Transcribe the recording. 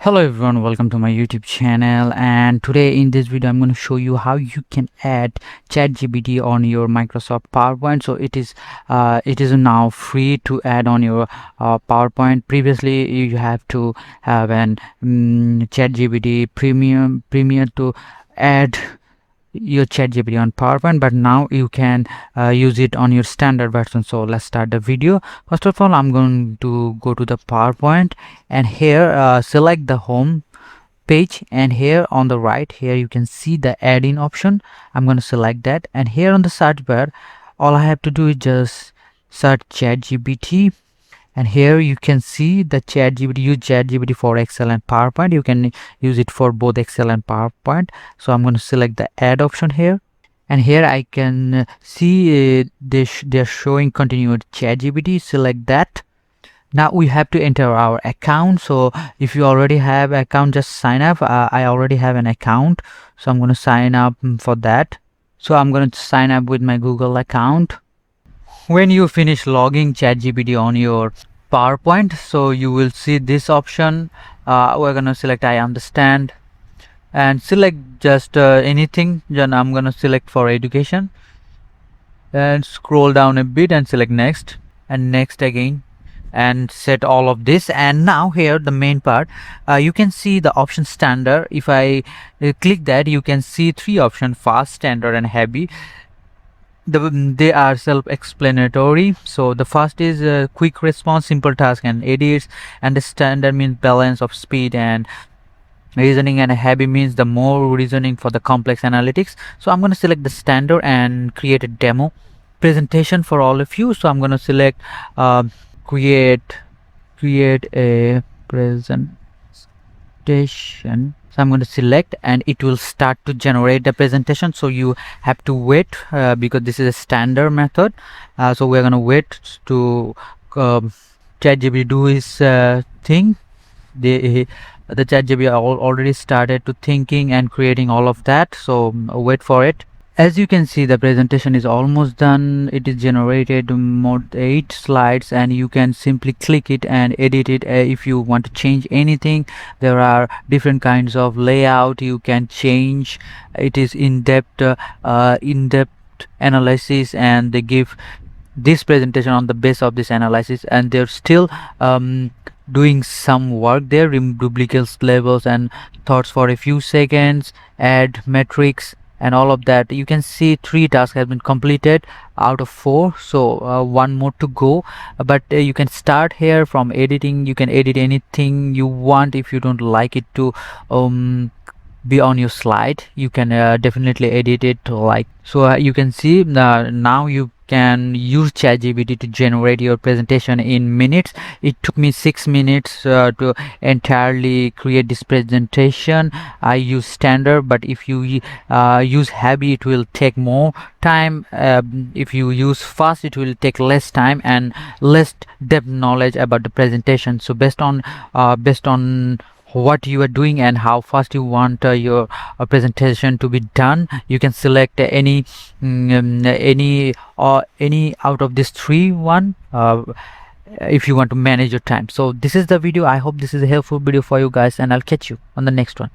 Hello everyone, welcome to my YouTube channel. And today in this video I'm going to show you how you can add ChatGPT on your Microsoft PowerPoint. So it is now free to add on your PowerPoint. Previously you have to have an ChatGPT premium to add your ChatGPT on PowerPoint, but now you can use it on your standard version. So let's start the video. First of all, I'm going to go to the PowerPoint, and here select the home page, and here on the right here you can see the add-in option. I'm going to select that, and here on the search bar all I have to do is just search ChatGPT. And here you can see the ChatGPT. Use ChatGPT for Excel and PowerPoint. You can use it for both Excel and PowerPoint. So I'm going to select the add option here, and here I can see they're showing continued ChatGPT. Select that. Now we have to enter our account. So if you already have an account, just sign up. I already have an account, so I'm going to sign up for that. So I'm going to sign up with my Google account. When you finish logging ChatGPT on your PowerPoint, so you will see this option. We're going to select I understand and select just anything. Then I'm going to select for education and scroll down a bit and select next and next again and set all of this. And now here the main part, you can see the option standard. If I click that, you can see three options: fast, standard and heavy. They are self-explanatory. So the first is quick response, simple task and edits, and the standard means balance of speed and reasoning, and heavy means the more reasoning for the complex analytics. So I'm going to select the standard and create a demo presentation for all of you. So I'm going to select create a presentation. So I'm going to select, and it will start to generate the presentation. So you have to wait because this is a standard method. So we're going to wait to ChatGPT do his thing. The ChatGPT already started to thinking and creating all of that. So wait for it. As you can see, the presentation is almost done. It is generated more 8 slides, and you can simply click it and edit it if you want to change anything. There are different kinds of layout you can change. It is in-depth analysis, and they give this presentation on the base of this analysis, and they're still doing some work there. Remove duplicates, labels and thoughts for a few seconds, add metrics and all of that. You can see 3 tasks have been completed out of 4, so 1 more to go. But you can start here from editing. You can edit anything you want. If you don't like it to be on your slide, you can definitely edit it like so. You can see now you can use ChatGPT to generate your presentation in minutes. It took me 6 minutes to entirely create this presentation. I use standard, but if you use heavy, it will take more time. If you use fast, it will take less time and less depth knowledge about the presentation. So based on what you are doing and how fast you want your presentation to be done, you can select any out of this 3 if you want to manage your time. So this is the video. I hope this is a helpful video for you guys, and I'll catch you on the next one.